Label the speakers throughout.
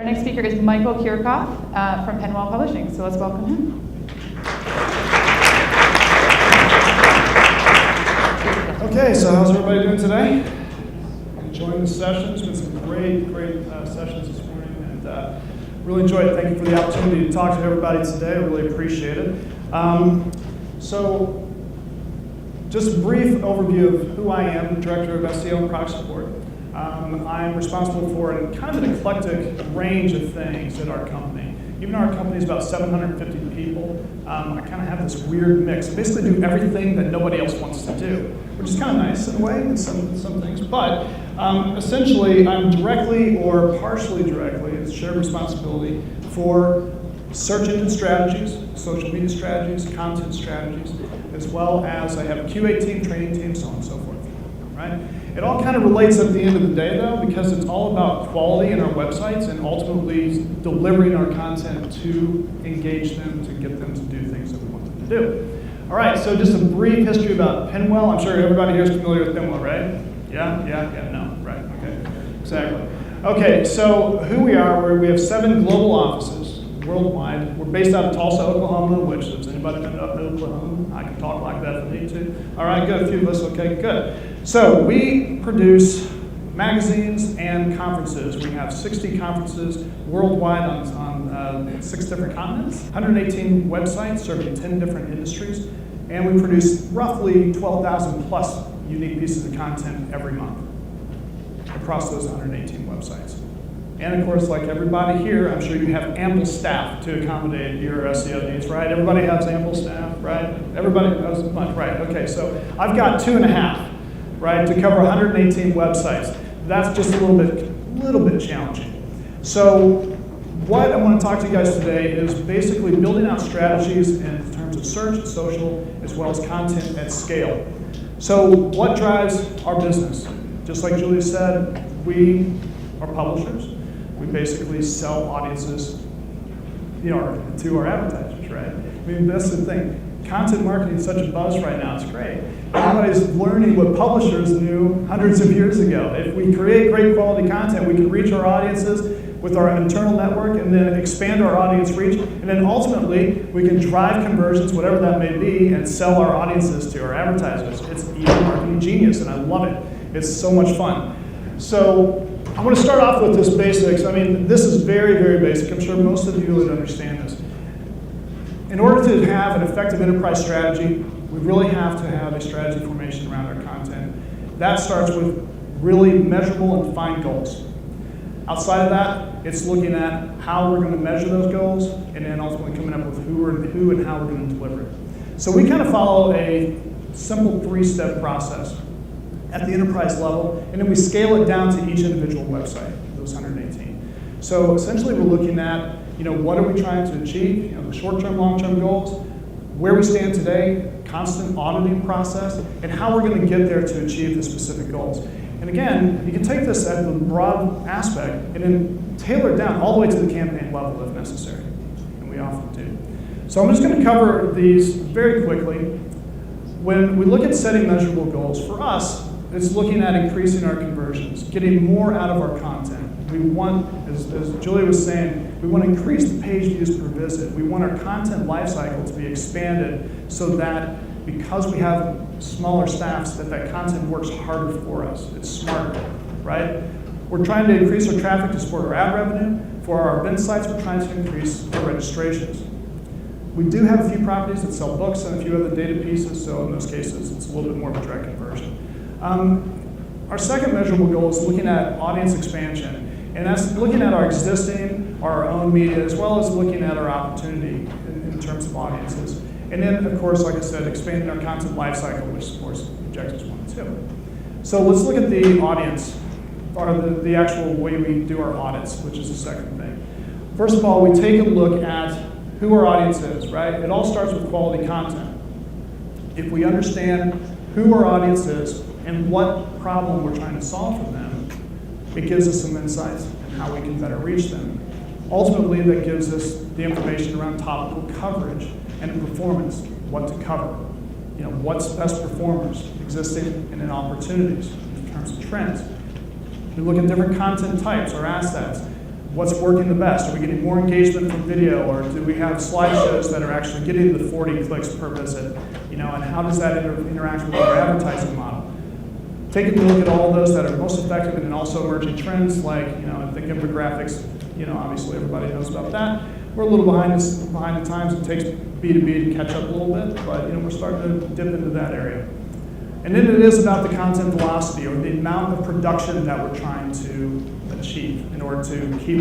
Speaker 1: Our next speaker is Michael Kirchoff from Penwell Publishing, so let's welcome him.
Speaker 2: Okay, so how's everybody doing today? Enjoying the session. There's been some great sessions this morning, and really enjoyed it. Thank you for the opportunity to talk to everybody today. I really appreciate it. So, just a brief overview of who I am, Director of SEO and Product Support. I'm responsible for kind of an eclectic range of things at our company. Even though our company is about 750 people, I kind of have this weird mix. I basically do everything that nobody else wants to do, which is kind of nice in a way in some things. But essentially, I'm directly or partially directly, it's shared responsibility for search engine strategies, social media strategies, content strategies, as well as I have a QA team, training team, so on and so forth, right? It all kind of relates at the end of the day, though, because it's all about quality in our websites and ultimately delivering our content to engage them, to get them to do things that we want them to do. All right, so just a brief history about Penwell. I'm sure everybody here is familiar with Penwell, right? Yeah, no, right, okay, exactly. Okay, so who we are, we have 7 global offices worldwide. We're based out of Tulsa, Oklahoma, which, has anybody been up to Oklahoma? I can talk like that if I need to. All right, good, a few of us, okay, good. So we produce magazines and conferences. We have 60 conferences worldwide on 6 different continents, 118 websites serving 10 different industries, and we produce roughly 12,000 plus unique pieces of content every month across those 118 websites. And of course, like everybody here, I'm sure you have ample staff to accommodate your SEO needs, right? Everybody has ample staff, right? Everybody has a bunch, right? Okay, so I've got 2.5, right, to cover 118 websites. That's just a little bit challenging. So what I want to talk to you guys today is basically building out strategies in terms of search and social, as well as content at scale. So what drives our business? Just like Julia said, we are publishers. We basically sell audiences, to our advertisers, right? I mean, that's the thing. Content marketing is such a buzz right now, it's great. Everybody's learning what publishers knew hundreds of years ago. If we create great quality content, we can reach our audiences with our internal network and then expand our audience reach, and then ultimately we can drive conversions, whatever that may be, and sell our audiences to our advertisers. It's email marketing genius, and I love it. It's so much fun. So I want to start off with this basics. I mean, this is very, very basic. I'm sure most of you would understand this. In order to have an effective enterprise strategy, we really have to have a strategy formation around our content. That starts with really measurable and defined goals. Outside of that, it's looking at how we're going to measure those goals, and then ultimately coming up with who and how we're going to deliver it. So we kind of follow a simple 3-step process at the enterprise level, and then we scale it down to each individual website, those 118. So essentially we're looking at, what are we trying to achieve, the short-term, long-term goals, where we stand today, constant auditing process, and how we're going to get there to achieve the specific goals. And again, you can take this at the broad aspect and then tailor it down all the way to the campaign level if necessary, and we often do. So I'm just going to cover these very quickly. When we look at setting measurable goals, for us, it's looking at increasing our conversions, getting more out of our content. We want, as Julia was saying, we want to increase the page views per visit. We want our content lifecycle to be expanded so that because we have smaller staffs, that content works harder for us. It's smarter, right? We're trying to increase our traffic to support our ad revenue. For our event sites, we're trying to increase our registrations. We do have a few properties that sell books and a few other data pieces, so in those cases, it's a little bit more of a direct conversion. Our second measurable goal is looking at audience expansion, and that's looking at our existing, our own media, as well as looking at our opportunity in terms of audiences. And then, of course, like I said, expanding our content lifecycle, which supports objectives 1 and 2. So let's look at the audience, or the actual way we do our audits, which is the second thing. First of all, we take a look at who our audience is, right? It all starts with quality content. If we understand who our audience is and what problem we're trying to solve for them, it gives us some insights on how we can better reach them. Ultimately, that gives us the information around topical coverage and performance, what to cover. What's best performers, existing and in opportunities in terms of trends. We look at different content types or assets. What's working the best? Are we getting more engagement from video, or do we have slideshows that are actually getting the 40 clicks per visit? And how does that interact with our advertising model? Taking a look at all of those that are most effective, and then also emerging trends like, I think infographics, obviously everybody knows about that. We're a little behind the times. It takes B2B to catch up a little bit, but we're starting to dip into that area. And then it is about the content velocity, or the amount of production that we're trying to achieve in order to keep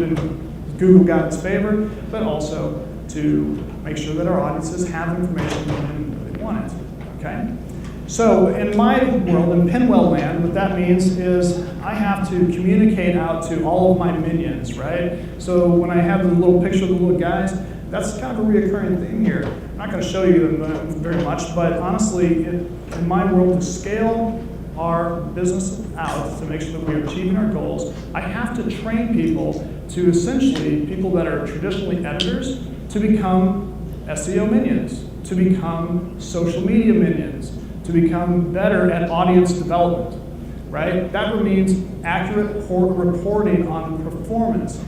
Speaker 2: Google got its favor, but also to make sure that our audiences have information when they want it, okay? So in my world, in Penwell land, what that means is I have to communicate out to all of my minions, right? So when I have the little picture of the little guys, that's kind of a reoccurring theme here. I'm not going to show you them very much, but honestly, in my world, to scale our business out to make sure that we are achieving our goals, I have to train people to essentially, people that are traditionally editors, to become SEO minions, to become social media minions, to become better at audience development, right? That means accurate reporting on performance.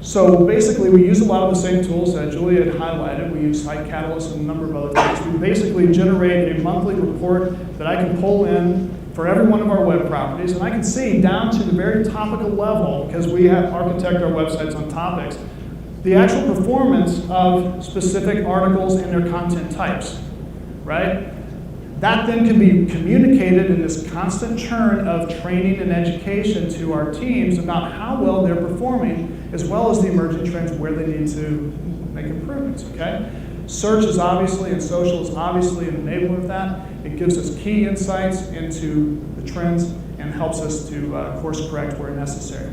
Speaker 2: So basically, we use a lot of the same tools that Julia had highlighted. We use Site Catalyst and a number of other things. We basically generate a monthly report that I can pull in for every one of our web properties, and I can see down to the very topical level, because we have architect our websites on topics, the actual performance of specific articles and their content types, right? That then can be communicated in this constant churn of training and education to our teams about how well they're performing, as well as the emerging trends where they need to make improvements, okay? Search is obviously, and social is obviously an enabler of that. It gives us key insights into the trends and helps us to course correct where necessary.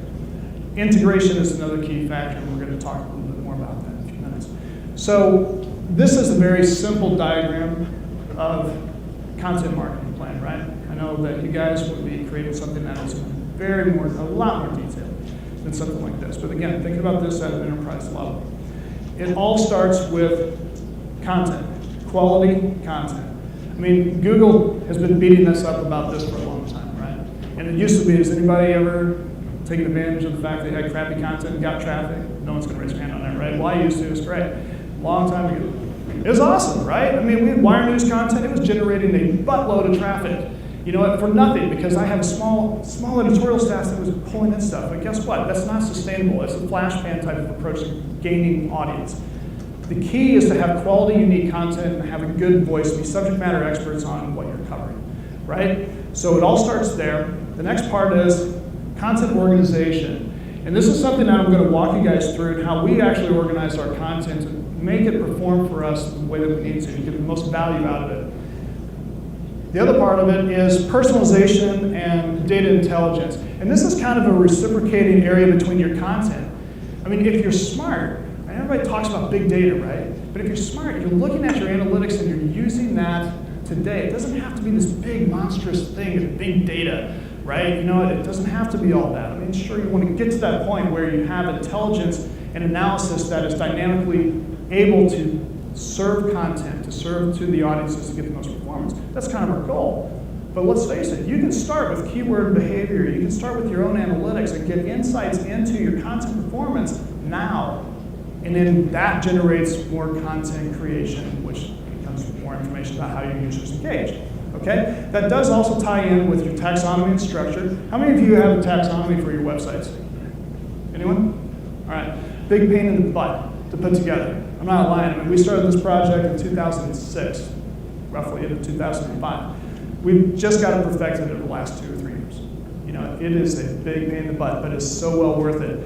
Speaker 2: Integration is another key factor, and we're going to talk a little bit more about that in a few minutes. So this is a very simple diagram of content marketing plan, right? I know that you guys would be creating something that is a lot more detailed than something like this. But again, think about this at an enterprise level. It all starts with content, quality content. I mean, Google has been beating us up about this for a long time, right? And it used to be, has anybody ever taken advantage of the fact that they had crappy content and got traffic? No one's going to raise their hand on that, right? Well, I used to, it was great. Long time ago. It was awesome, right? I mean, we had wire news content. It was generating a buttload of traffic. You know what, for nothing, because I have a small editorial staff that was pulling in stuff. But guess what? That's not sustainable. It's a flash pan type of approach to gaining audience. The key is to have quality, unique content and have a good voice, be subject matter experts on what you're covering, right? So it all starts there. The next part is content organization. And this is something that I'm going to walk you guys through and how we actually organize our content to make it perform for us the way that we need to get the most value out of it. The other part of it is personalization and data intelligence. And this is kind of a reciprocating area between your content. I mean, if you're smart, and everybody talks about big data, right? But if you're smart, you're looking at your analytics and you're using that today. It doesn't have to be this big, monstrous thing of big data, right? You know, it doesn't have to be all that. I mean, sure, you want to get to that point where you have intelligence and analysis that is dynamically able to serve content, to serve to the audiences to get the most performance. That's kind of our goal. But let's face it, you can start with keyword behavior, you can start with your own analytics and get insights into your content performance now. And then that generates more content creation, which becomes more information about how your users engage. Okay? That does also tie in with your taxonomy and structure. How many of you have a taxonomy for your websites? Anyone? All right. Big pain in the butt to put together. I'm not lying. I mean, we started this project in 2006, roughly into 2005. We've just got it perfected over the last 2 or 3 years. You know, it is a big pain in the butt, but it's so well worth it.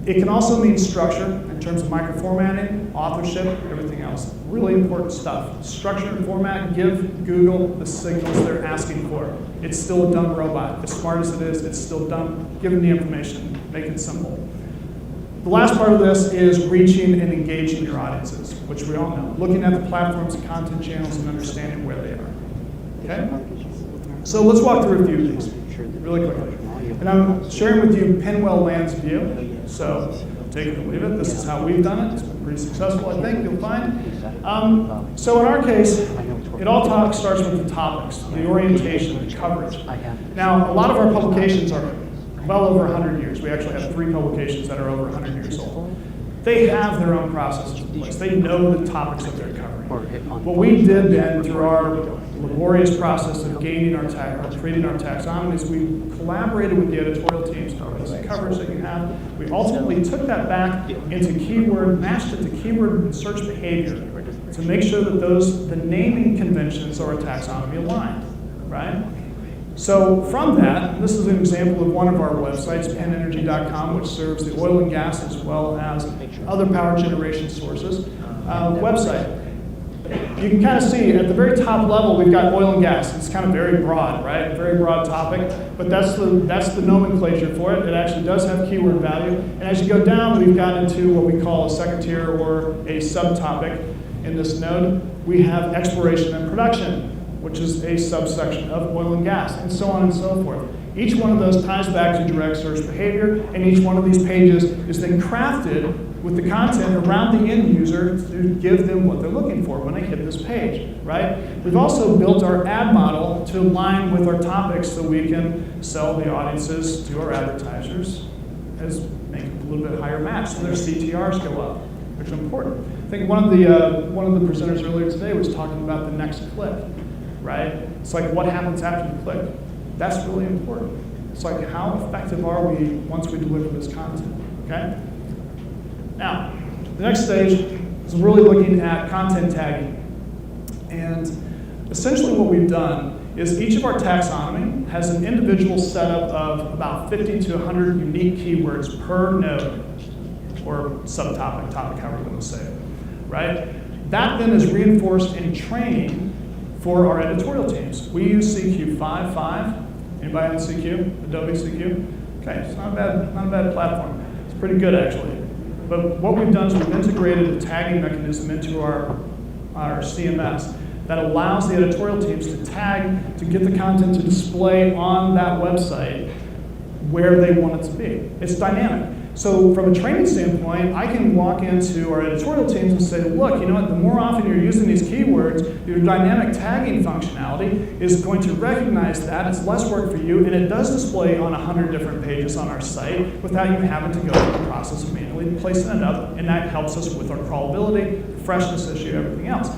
Speaker 2: It can also mean structure in terms of microformatting, authorship, everything else. Really important stuff. Structure and format, give Google the signals they're asking for. It's still a dumb robot. As smart as it is, it's still dumb. Give them the information. Make it simple. The last part of this is reaching and engaging your audiences, which we all know. Looking at the platforms and content channels and understanding where they are. Okay? So let's walk through a few of these really quickly. And I'm sharing with you Penwell Land's view. So take it or leave it. This is how we've done it. It's been pretty successful, I think, you'll find. So in our case, it all starts with the topics, the orientation, the coverage. Now, a lot of our publications are well over 100 years. We actually have 3 publications that are over 100 years old. They have their own processes in place. They know the topics that they're covering. What we did then through our laborious process of gaining our creating our taxonomy is we collaborated with the editorial teams to release the coverage that you have. We ultimately took that back into keyword, matched it to keyword search behavior to make sure that the naming conventions of our taxonomy aligned, right? So from that, this is an example of one of our websites, penenergy.com, which serves the oil and gas as well as other power generation sources website. You can kind of see at the very top level, we've got oil and gas. It's kind of very broad, right? Very broad topic, but that's the nomenclature for it. It actually does have keyword value. And as you go down, we've got into what we call a second tier or a subtopic in this node. We have exploration and production, which is a subsection of oil and gas, and so on and so forth. Each one of those ties back to direct search behavior, and each one of these pages is then crafted with the content around the end user to give them what they're looking for when they hit this page, right? We've also built our ad model to align with our topics so we can sell the audiences to our advertisers as make a little bit higher match, so their CTRs go up, which is important. I think one of the presenters earlier today was talking about the next click, right? It's like what happens after the click. That's really important. It's like how effective are we once we deliver this content, okay? Now, the next stage is really looking at content tagging. And essentially what we've done is each of our taxonomy has an individual setup of about 50 to 100 unique keywords per node, or subtopic, topic, however you want to say it, right? That then is reinforced in training for our editorial teams. We use CQ5. Anybody on CQ? Adobe CQ? Okay, it's not a bad platform. It's pretty good actually. But what we've done is we've integrated a tagging mechanism into our CMS that allows the editorial teams to tag to get the content to display on that website where they want it to be. It's dynamic. So from a training standpoint, I can walk into our editorial teams and say, look, you know what, the more often you're using these keywords, your dynamic tagging functionality is going to recognize that. It's less work for you, and it does display on 100 different pages on our site without you having to go through the process of manually placing it up, and that helps us with our crawlability, freshness issue, everything else.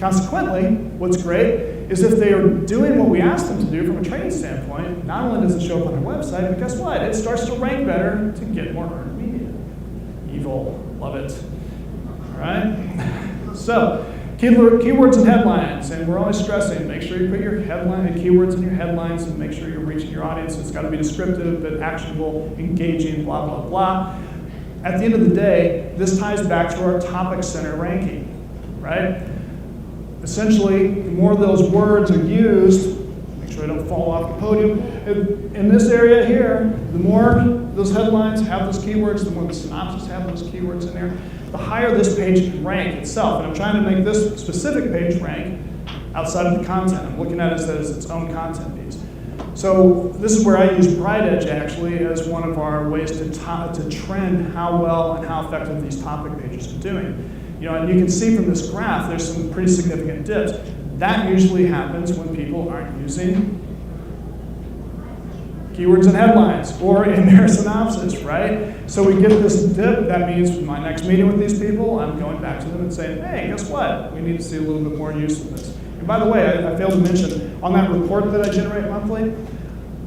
Speaker 2: Consequently, what's great is if they are doing what we ask them to do from a training standpoint, not only does it show up on their website, but guess what? It starts to rank better to get more earned media. Evil, love it. All right? So, keywords and headlines, and we're always stressing, make sure you put your keywords in your headlines and make sure you're reaching your audience. It's got to be descriptive, but actionable, engaging, blah, blah, blah. At the end of the day, this ties back to our topic center ranking, right? Essentially, the more of those words are used, make sure I don't fall off the podium, in this area here, the more those headlines have those keywords, the more the synopsis have those keywords in there, the higher this page can rank itself. And I'm trying to make this specific page rank outside of the content. I'm looking at it as its own content piece. So this is where I use BrightEdge actually as one of our ways to trend how well and how effective these topic pages are doing. You know, and you can see from this graph, there's some pretty significant dips. That usually happens when people aren't using keywords and headlines or in their synopsis, right? So we get this dip. That means my next meeting with these people, I'm going back to them and saying, hey, guess what? We need to see a little bit more use of this. And by the way, I failed to mention, on that report that I generate monthly,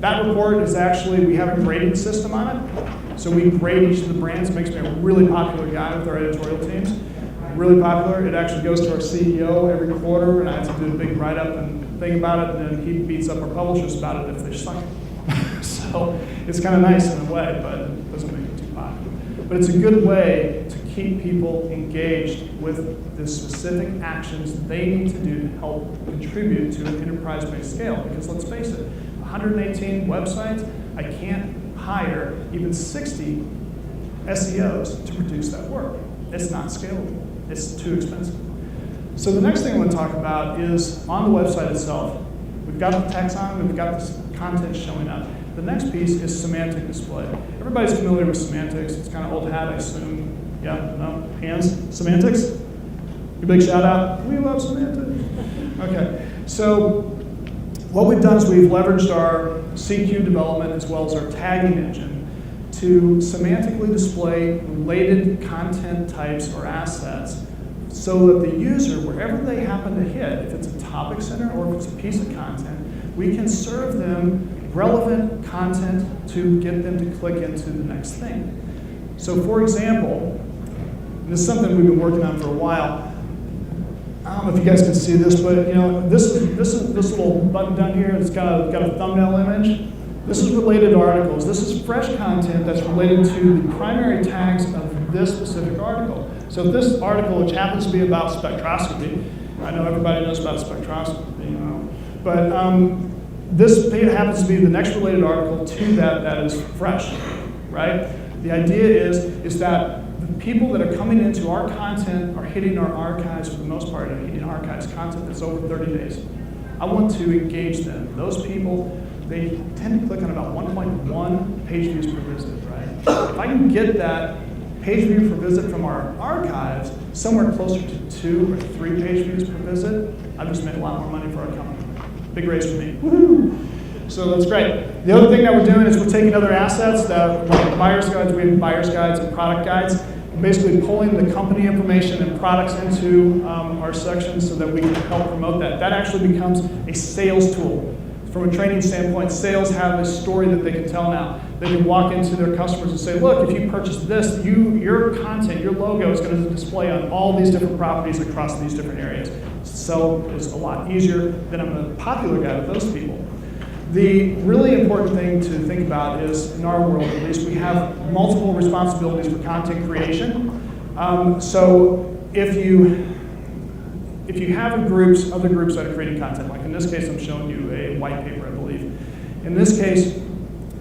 Speaker 2: that report is actually, we have a grading system on it. So we grade each of the brands. It makes me a really popular guy with our editorial teams. Really popular. It actually goes to our CEO every quarter, and I have to do a big write-up and thing about it, and then he beats up our publishers about it if they suck. So it's kind of nice in a way, but it doesn't make it too popular. But it's a good way to keep people engaged with the specific actions they need to do to help contribute to an enterprise-based scale. Because let's face it, 118 websites, I can't hire even 60 SEOs to produce that work. It's not scalable. It's too expensive. So the next thing I want to talk about is on the website itself. We've got the taxonomy, we've got this content showing up. The next piece is semantic display. Everybody's familiar with semantics. It's kind of old hat, I assume. Yeah, no? Hands? Semantics? Your big shout out. We love semantics. Okay, so what we've done is we've leveraged our CQ development as well as our tagging engine to semantically display related content types or assets so that the user, wherever they happen to hit, if it's a topic center or if it's a piece of content, we can serve them relevant content to get them to click into the next thing. So for example, and this is something we've been working on for a while. I don't know if you guys can see this, but this little button down here, it's got a thumbnail image. This is related to articles. This is fresh content that's related to the primary tags of this specific article. So if this article, which happens to be about spectroscopy, I know everybody knows about spectroscopy, but this happens to be the next related article to that is fresh, right? The idea is that the people that are coming into our content are hitting our archives for the most part, are hitting archives content that's over 30 days. I want to engage them. Those people, they tend to click on about 1.1 page views per visit, right? If I can get that page view per visit from our archives somewhere closer to 2 or 3 page views per visit, I've just made a lot more money for our company. Big raise for me. Woohoo! So that's great. The other thing that we're doing is we're taking other assets, like buyer's guides, we have buyer's guides and product guides, basically pulling the company information and products into our section so that we can help promote that. That actually becomes a sales tool. From a training standpoint, sales have a story that they can tell now. They can walk into their customers and say, look, if you purchase this, your content, your logo is going to display on all these different properties across these different areas. Sell is a lot easier than I'm a popular guy with those people. The really important thing to think about is, in our world at least, we have multiple responsibilities for content creation. So if you have other groups that are creating content, like in this case I'm showing you a white paper, I believe. In this case,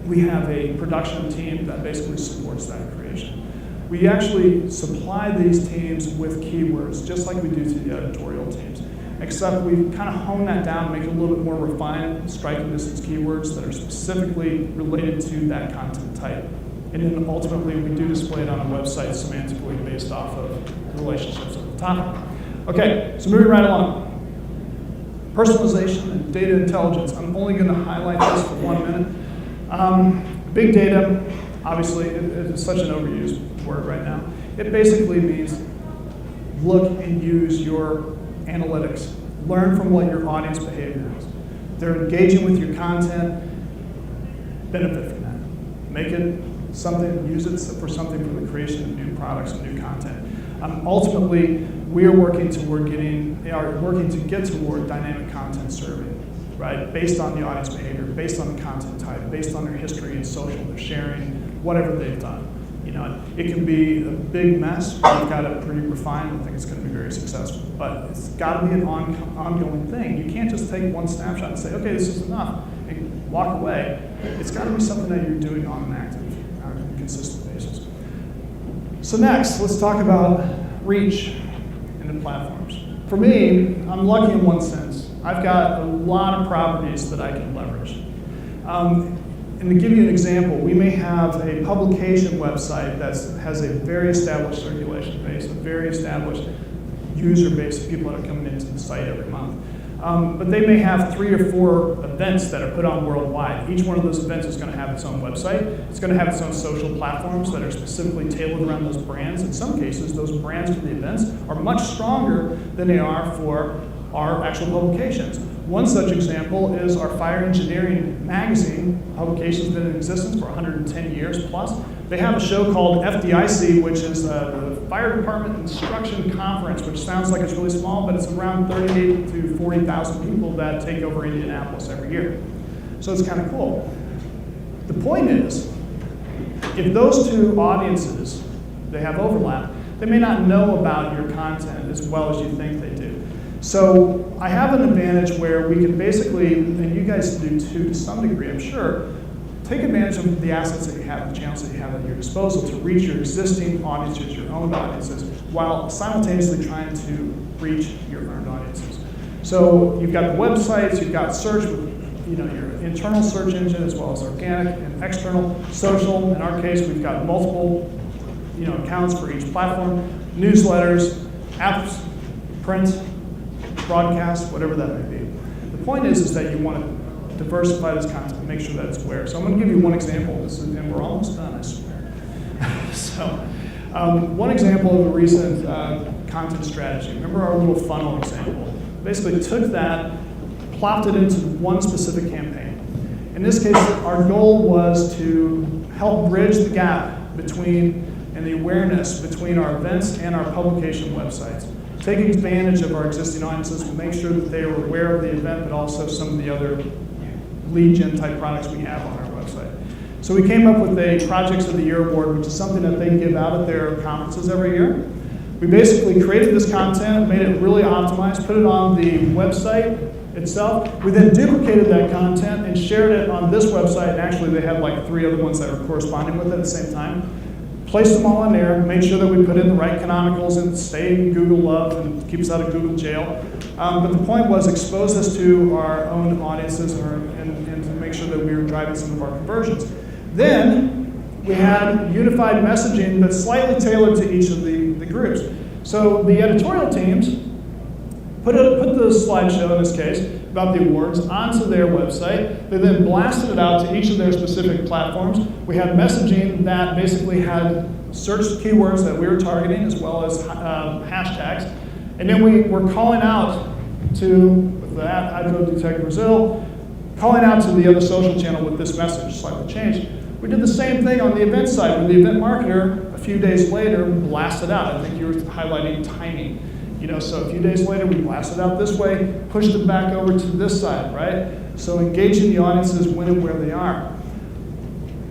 Speaker 2: we have a production team that basically supports that creation. We actually supply these teams with keywords, just like we do to the editorial teams. Except we kind of hone that down, make it a little bit more refined, striking distance keywords that are specifically related to that content type. And then ultimately, we do display it on a website semantically based off of the relationships at the top. Okay, so moving right along. Personalization and data intelligence. I'm only going to highlight this for 1 minute. Big data, obviously, it's such an overused word right now. It basically means look and use your analytics. Learn from what your audience behavior is. They're engaging with your content, benefit from that. Make it something, use it for something for the creation of new products and new content. Ultimately, we are working to get toward dynamic content serving, right? Based on the audience behavior, based on the content type, based on their history and social, their sharing, whatever they've done. It can be a big mess. We've got it pretty refined. I think it's going to be very successful. But it's got to be an ongoing thing. You can't just take one snapshot and say, okay, this is enough, and walk away. It's got to be something that you're doing on an active, consistent basis. So next, let's talk about reach into platforms. For me, I'm lucky in one sense. I've got a lot of properties that I can leverage. And to give you an example, we may have a publication website that has a very established circulation base, a very established user base of people that are coming into the site every month. But they may have 3 or 4 events that are put on worldwide. Each one of those events is going to have its own website. It's going to have its own social platforms that are specifically tailored around those brands. In some cases, those brands for the events are much stronger than they are for our actual publications. One such example is our Fire Engineering magazine. Publication's been in existence for 110 years plus. They have a show called FDIC, which is the Fire Department Instruction Conference, which sounds like it's really small, but it's around 38 to 40,000 people that take over Indianapolis every year. So it's kind of cool. The point is, if those two audiences, they have overlap, they may not know about your content as well as you think they do. So I have an advantage where we can basically, and you guys do too to some degree, I'm sure, take advantage of the assets that you have, the channels that you have at your disposal to reach your existing audiences, your own audiences, while simultaneously trying to reach your earned audiences. So you've got the websites, you've got search with your internal search engine as well as organic and external social. In our case, we've got multiple accounts for each platform, newsletters, apps, print, broadcast, whatever that may be. The point is that you want to diversify this content, make sure that it's where. So I'm going to give you one example. And we're almost done, I swear. So one example of a recent content strategy. Remember our little funnel example? Basically took that, plopped it into one specific campaign. In this case, our goal was to help bridge the gap between and the awareness between our events and our publication websites. Taking advantage of our existing audiences to make sure that they are aware of the event, but also some of the other lead gen type products we have on our website. So we came up with a Projects of the Year award, which is something that they give out at their conferences every year. We basically created this content, made it really optimized, put it on the website itself. We then duplicated that content and shared it on this website, and actually they had like 3 other ones that were corresponding with it at the same time. Placed them all in there, made sure that we put in the right canonicals and stay in Google love and keep us out of Google jail. But the point was expose this to our own audiences and to make sure that we were driving some of our conversions. Then we had unified messaging that's slightly tailored to each of the groups. So the editorial teams put the slideshow, in this case, about the awards onto their website. They then blasted it out to each of their specific platforms. We had messaging that basically had search keywords that we were targeting as well as hashtags. And then we were calling out to, with that, Hydro Detect Brazil, calling out to the other social channel with this message, slightly changed. We did the same thing on the event side, where the event marketer, a few days later, blasted out. I think you were highlighting timing. So a few days later, we blasted out this way, pushed it back over to this side, right? So engaging the audiences when and where they are.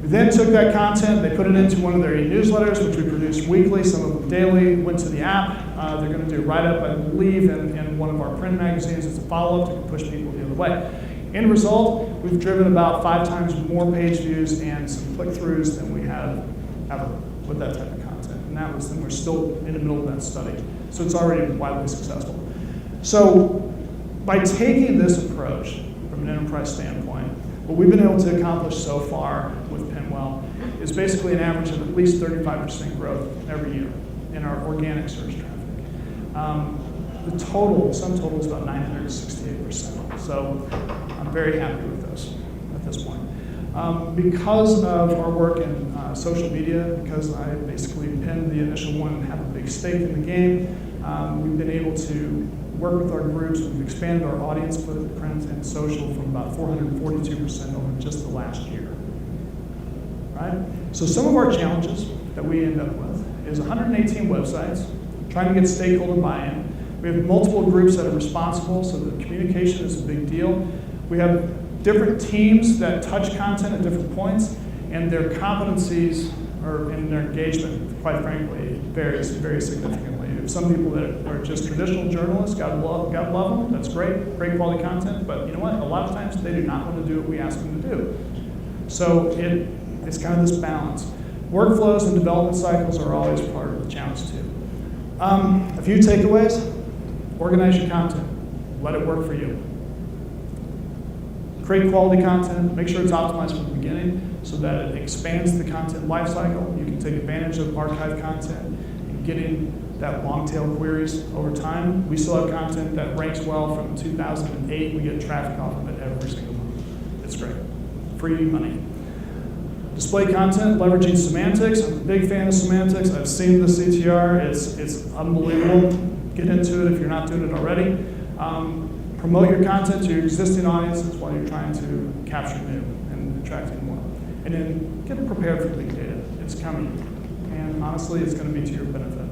Speaker 2: We then took that content, they put it into one of their e-newsletters, which we produce weekly, some of them daily, went to the app. They're going to do a write-up, I believe, in one of our print magazines as a follow-up to push people the other way. End result, we've driven about 5 times more page views and some click-throughs than we have ever with that type of content. And we're still in the middle of that study. So it's already widely successful. So by taking this approach from an enterprise standpoint, what we've been able to accomplish so far with Penwell is basically an average of at least 35% growth every year in our organic search traffic. The sum total is about 968%. So I'm very happy with this at this point. Because of our work in social media, because I basically pinned the initial one and have a big stake in the game, we've been able to work with our groups. We've expanded our audience footprint and social from about 442% over just the last year. Right? So some of our challenges that we end up with is 118 websites, trying to get stakeholder buy-in. We have multiple groups that are responsible, so the communication is a big deal. We have different teams that touch content at different points, and their competencies and their engagement, quite frankly, varies very significantly. If some people that are just traditional journalists, God love them, that's great quality content, but you know what? A lot of times they do not want to do what we ask them to do. So it's kind of this balance. Workflows and development cycles are always part of the challenge too. A few takeaways. Organize your content. Let it work for you. Create quality content. Make sure it's optimized from the beginning so that it expands the content lifecycle. You can take advantage of archive content and getting that long tail queries over time. We still have content that ranks well from 2008. We get traffic off of it every single month. It's great. Free money. Display content, leveraging semantics. I'm a big fan of semantics. I've seen the CTR. It's unbelievable. Get into it if you're not doing it already. Promote your content to your existing audiences while you're trying to capture new and attracting more. And then get prepared for big data. It's coming. And honestly, it's going to be to your benefit.